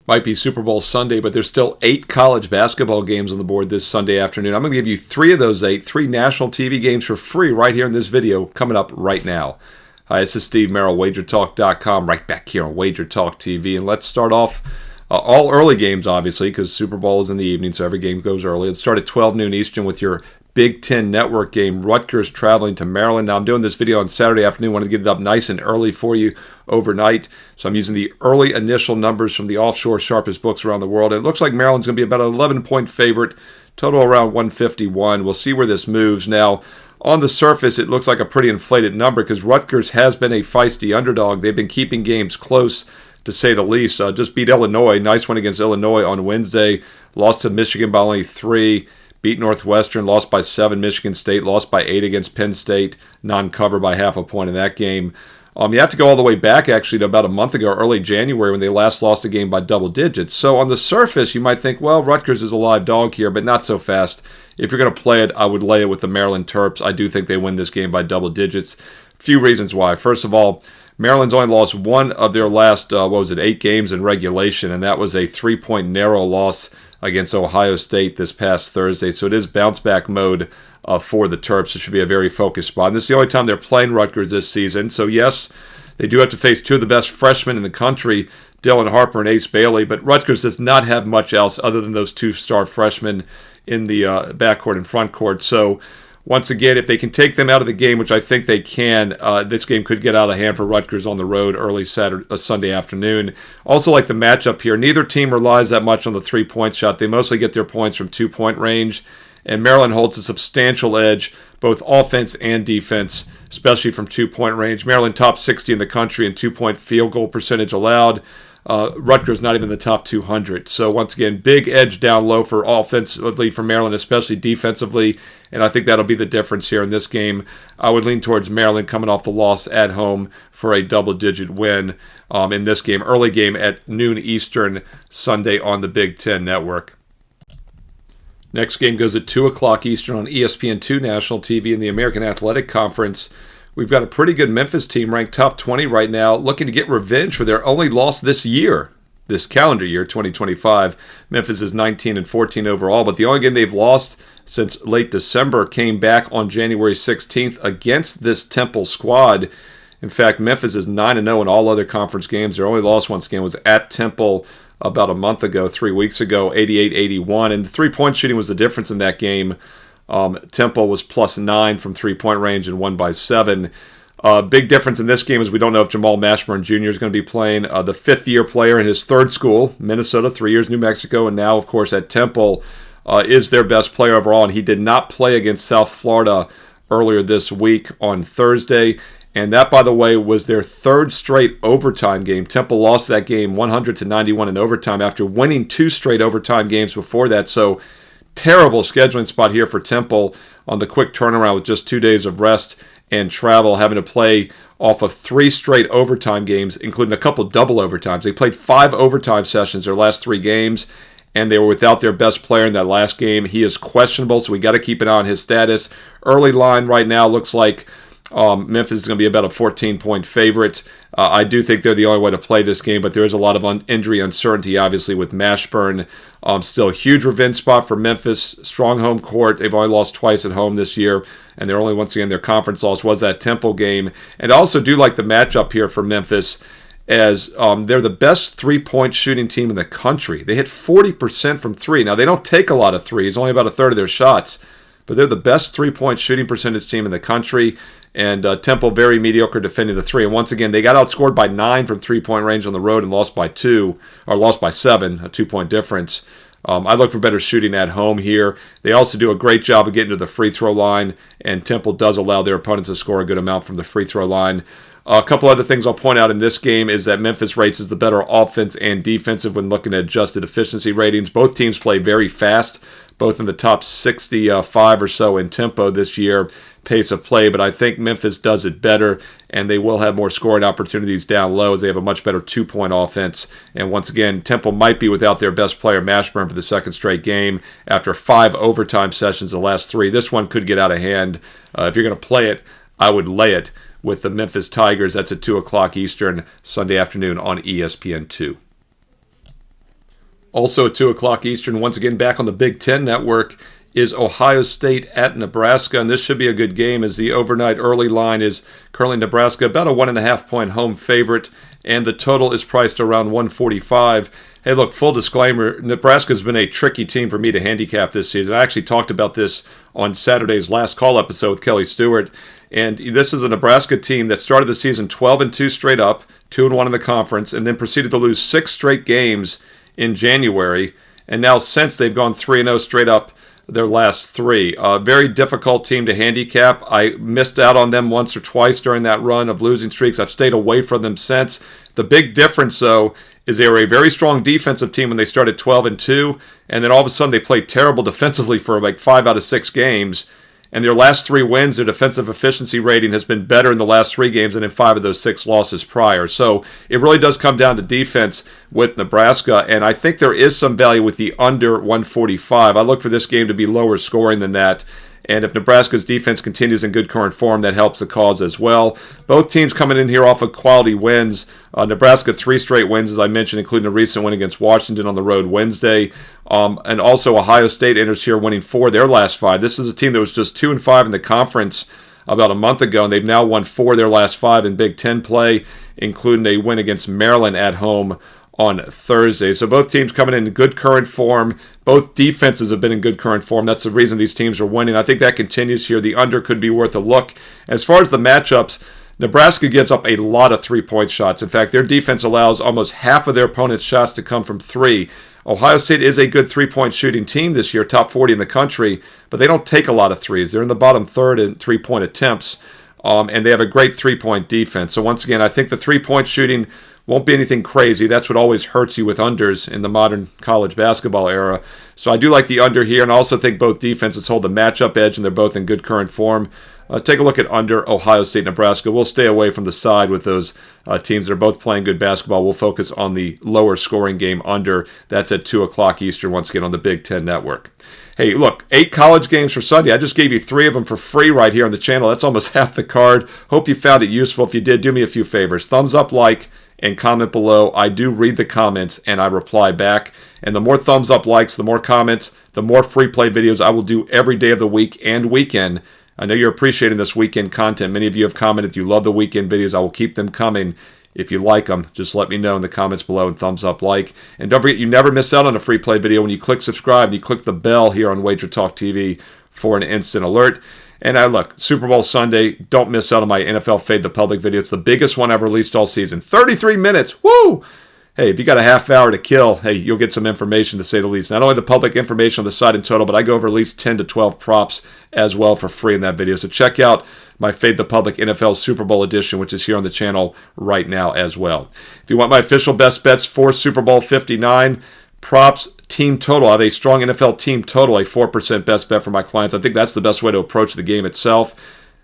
Might be Super Bowl Sunday, but there's still 8 college basketball games on the board this Sunday afternoon. I'm going to give you 3 of those 8, 3 national TV games for free right here in this video coming up right now. Hi, this is Steve Merril, WagerTalk.com, right back here on WagerTalk TV. And let's start off all early games, obviously, because Super Bowl is in the evening, so every game goes early. Let's start at 12 noon Eastern with your Big Ten Network game, Rutgers traveling to Maryland. Now, I'm doing this video on Saturday afternoon. I want to get it up nice and early for you overnight. So I'm using the early initial numbers from the offshore sharpest books around the world. It looks like Maryland's going to be about an 11-point favorite, total around 151. We'll see where this moves. Now, on the surface, it looks like a pretty inflated number because Rutgers has been a feisty underdog. They've been keeping games close, to say the least. Just beat Illinois. Nice one against Illinois on Wednesday. Lost to Michigan by only 3. Beat Northwestern, lost by 7. Michigan State lost by 8 against Penn State. Non-cover by half a point in that game. You have to go all the way back, actually, to about a month ago, early January, when they last lost a game by double digits. So on the surface, you might think, well, Rutgers is a live dog here, but not so fast. If you're going to play it, I would lay it with the Maryland Terps. I do think they win this game by double digits. Few reasons why. First of all, Maryland's only lost 1 of their last, 8 games in regulation, and that was a 3-point narrow loss against Ohio State this past Thursday. So it is bounce-back mode for the Terps. It should be a very focused spot. And this is the only time they're playing Rutgers this season. So yes, they do have to face 2 of the best freshmen in the country, Dylan Harper and Ace Bailey, but Rutgers does not have much else other than those 2 star freshmen in the backcourt and frontcourt. So once again, if they can take them out of the game, which I think they can, this game could get out of hand for Rutgers on the road early Sunday afternoon. Also like the matchup here, neither team relies that much on the 3-point shot. They mostly get their points from 2-point range, and Maryland holds a substantial edge, both offense and defense, especially from 2-point range. Maryland top 60 in the country in 2-point field goal percentage allowed. Rutgers not even the top 200. So once again, big edge down low for offensively for Maryland, especially defensively, and I think that'll be the difference here in this game. I would lean towards Maryland coming off the loss at home for a double-digit win in this game, early game at noon Eastern Sunday on the Big Ten Network. Next game goes at 2 o'clock Eastern on ESPN2 National TV in the American Athletic Conference. We've got a pretty good Memphis team ranked top 20 right now, looking to get revenge for their only loss this year, this calendar year, 2025. Memphis is 19-14 overall, but the only game they've lost since late December came back on January 16th against this Temple squad. In fact, Memphis is 9-0 in all other conference games. Their only loss once again was at Temple about a month ago, 3 weeks ago, 88-81, and the 3-point shooting was the difference in that game. Temple was +9 from 3-point range and won by 7. Big difference in this game is we don't know if Jamal Mashburn Jr. is going to be playing. The 5th-year player in his 3rd school, Minnesota, 3 years New Mexico, and now, of course, at Temple, is their best player overall. And he did not play against South Florida earlier this week on Thursday. And that, by the way, was their 3rd straight overtime game. Temple lost that game 100-91 in overtime after winning 2 straight overtime games before that. So terrible scheduling spot here for Temple on the quick turnaround with just 2 days of rest and travel, having to play off of 3 straight overtime games, including a couple double overtimes. They played 5 overtime sessions their last 3 games, and they were without their best player in that last game. He is questionable, so we got to keep an eye on his status. Early line right now looks like Memphis is going to be about a 14-point favorite. I do think they're the only way to play this game, but there is a lot of injury uncertainty, obviously, with Mashburn. Still a huge revenge spot for Memphis. Strong home court. They've only lost twice at home this year, and they're only, once again, their conference loss was that Temple game. And I also do like the matchup here for Memphis, as they're the best 3-point shooting team in the country. They hit 40% from 3. Now, they don't take a lot of threes, only about a third of their shots, but they're the best 3-point shooting percentage team in the country. And Temple very mediocre defending the 3. And once again, they got outscored by 9 from 3-point range on the road and lost by 7, a 2-point difference. I look for better shooting at home here. They also do a great job of getting to the free throw line, and Temple does allow their opponents to score a good amount from the free throw line. A couple other things I'll point out in this game is that Memphis rates as the better offense and defensive when looking at adjusted efficiency ratings. Both teams play very fast, both in the top 65 or so in tempo this year, pace of play, but I think Memphis does it better, and they will have more scoring opportunities down low as they have a much better 2-point offense. And once again, Temple might be without their best player, Mashburn, for the 2nd straight game after 5 overtime sessions the last 3. This one could get out of hand. If you're going to play it, I would lay it with the Memphis Tigers. That's at 2 o'clock Eastern, Sunday afternoon on ESPN2. Also at 2 o'clock Eastern, once again back on the Big Ten Network, is Ohio State at Nebraska. And this should be a good game as the overnight early line is currently Nebraska about a 1.5-point home favorite. And the total is priced around 145. Hey, look, full disclaimer, Nebraska's been a tricky team for me to handicap this season. I actually talked about this on Saturday's Last Call episode with Kelly Stewart. And this is a Nebraska team that started the season 12-2 straight up, 2-1 in the conference, and then proceeded to lose 6 straight games in January. And now since they've gone 3-0 straight up their last 3. A very difficult team to handicap. I missed out on them once or twice during that run of losing streaks. I've stayed away from them since. The big difference, though, is they were a very strong defensive team when they started 12-2, and then all of a sudden they played terrible defensively for like 5 out of 6 games. And their last 3 wins, their defensive efficiency rating has been better in the last 3 games than in 5 of those 6 losses prior. So it really does come down to defense with Nebraska, and I think there is some value with the under 145. I look for this game to be lower scoring than that. And if Nebraska's defense continues in good current form, that helps the cause as well. Both teams coming in here off of quality wins. Nebraska 3 straight wins, as I mentioned, including a recent win against Washington on the road Wednesday. And also Ohio State enters here winning 4 of their last 5. This is a team that was just 2-5 in the conference about a month ago, and they've now won 4 of their last 5 in Big Ten play, including a win against Maryland at home on Thursday. So both teams coming in good current form. Both defenses have been in good current form. That's the reason these teams are winning. I think that continues here. The under could be worth a look. As far as the matchups, Nebraska gives up a lot of 3-point shots. In fact, their defense allows almost half of their opponent's shots to come from 3. Ohio State is a good 3-point shooting team this year, top 40 in the country, but they don't take a lot of threes. They're in the bottom third in 3-point attempts, and they have a great 3-point defense. So once again, I think the 3-point shooting won't be anything crazy. That's what always hurts you with unders in the modern college basketball era. So I do like the under here, and I also think both defenses hold the matchup edge, and they're both in good current form. Take a look at under Ohio State, Nebraska. We'll stay away from the side with those teams that are both playing good basketball. We'll focus on the lower scoring game under. That's at 2 o'clock Eastern, once again on the Big Ten Network. Hey, look, 8 college games for Sunday. I just gave you 3 of them for free right here on the channel. That's almost half the card. Hope you found it useful. If you did, do me a few favors. Thumbs up, like, and comment below. I do read the comments and I reply back. And the more thumbs up, likes, the more comments, the more free play videos I will do every day of the week and weekend. I know you're appreciating this weekend content. Many of you have commented you love the weekend videos. I will keep them coming. If you like them, just let me know in the comments below and thumbs up, like. And don't forget, you never miss out on a free play video when you click subscribe and you click the bell here on WagerTalk TV for an instant alert. And look, Super Bowl Sunday, don't miss out on my NFL Fade the Public video. It's the biggest one I've released all season. 33 minutes, woo! Hey, if you got a half hour to kill, hey, you'll get some information to say the least. Not only the public information on the site in total, but I go over at least 10 to 12 props as well for free in that video. So check out my Fade the Public NFL Super Bowl edition, which is here on the channel right now as well. If you want my official best bets for Super Bowl 59, props, team total. I have a strong NFL team total, a 4% best bet for my clients. I think that's the best way to approach the game itself.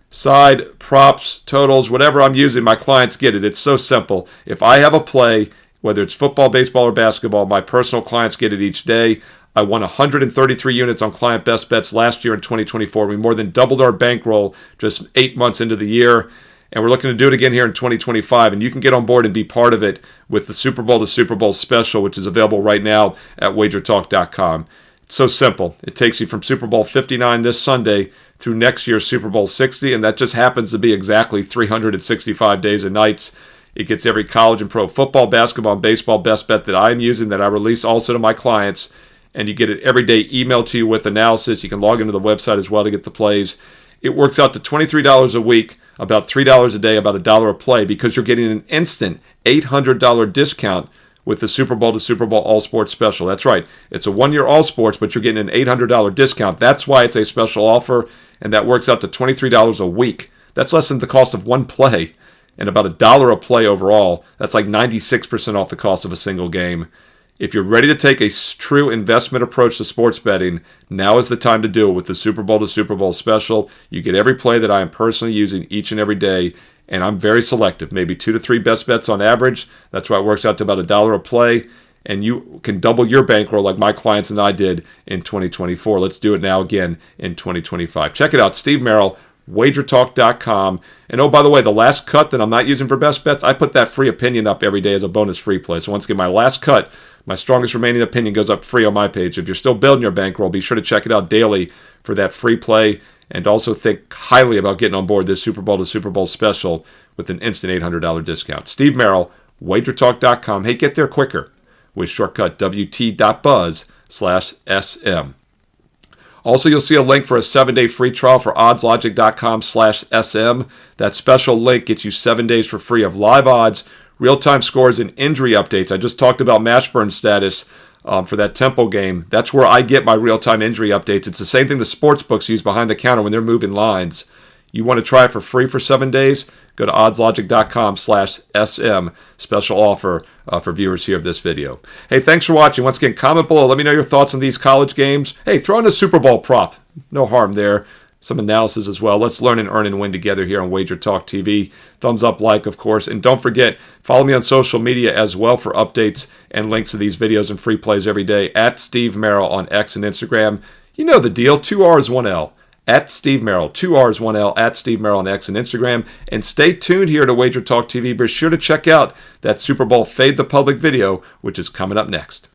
Side, props, totals, whatever I'm using, my clients get it. It's so simple. If I have a play, whether it's football, baseball, or basketball, my personal clients get it each day. I won 133 units on client best bets last year in 2024. We more than doubled our bankroll just 8 months into the year. And we're looking to do it again here in 2025. And you can get on board and be part of it with the Super Bowl to Super Bowl special, which is available right now at WagerTalk.com. It's so simple. It takes you from Super Bowl 59 this Sunday through next year's Super Bowl 60. And that just happens to be exactly 365 days and nights. It gets every college and pro football, basketball, and baseball best bet that I'm using that I release also to my clients. And you get it every day emailed to you with analysis. You can log into the website as well to get the plays. It works out to $23 a week, about $3 a day, about $1 a play, because you're getting an instant $800 discount with the Super Bowl to Super Bowl All Sports Special. That's right. It's a one-year All Sports, but you're getting an $800 discount. That's why it's a special offer, and that works out to $23 a week. That's less than the cost of one play, and about $1 a play overall. That's like 96% off the cost of a single game. If you're ready to take a true investment approach to sports betting, now is the time to do it with the Super Bowl to Super Bowl special. You get every play that I am personally using each and every day, and I'm very selective, maybe 2 to 3 best bets on average. That's why it works out to about $1 a play, and you can double your bankroll like my clients and I did in 2024. Let's do it now again in 2025. Check it out, Steve Merril, WagerTalk.com. And oh, by the way, the last cut that I'm not using for best bets, I put that free opinion up every day as a bonus free play. So once again, my last cut, my strongest remaining opinion goes up free on my page. If you're still building your bankroll, be sure to check it out daily for that free play. And also think highly about getting on board this Super Bowl to Super Bowl special with an instant $800 discount. Steve Merril, WagerTalk.com. Hey, get there quicker with shortcut WT.buzz/SM. Also, you'll see a link for a 7-day free trial for oddslogic.com/SM. That special link gets you 7 days for free of live odds, real-time scores, and injury updates. I just talked about Mashburn's status for that Temple game. That's where I get my real-time injury updates. It's the same thing the sports books use behind the counter when they're moving lines. You want to try it for free for 7 days? Go to oddslogic.com/SM. Special offer for viewers here of this video. Hey, thanks for watching. Once again, comment below. Let me know your thoughts on these college games. Hey, throw in a Super Bowl prop. No harm there. Some analysis as well. Let's learn and earn and win together here on Wager Talk TV. Thumbs up, like, of course. And don't forget, follow me on social media as well for updates and links to these videos and free plays every day. At Steve Merril on X and Instagram. You know the deal. 2 R's, 1 L. At Steve Merril. 2 R's, 1 L. At Steve Merril on X and Instagram. And stay tuned here to Wager Talk TV. Be sure to check out that Super Bowl Fade the Public video, which is coming up next.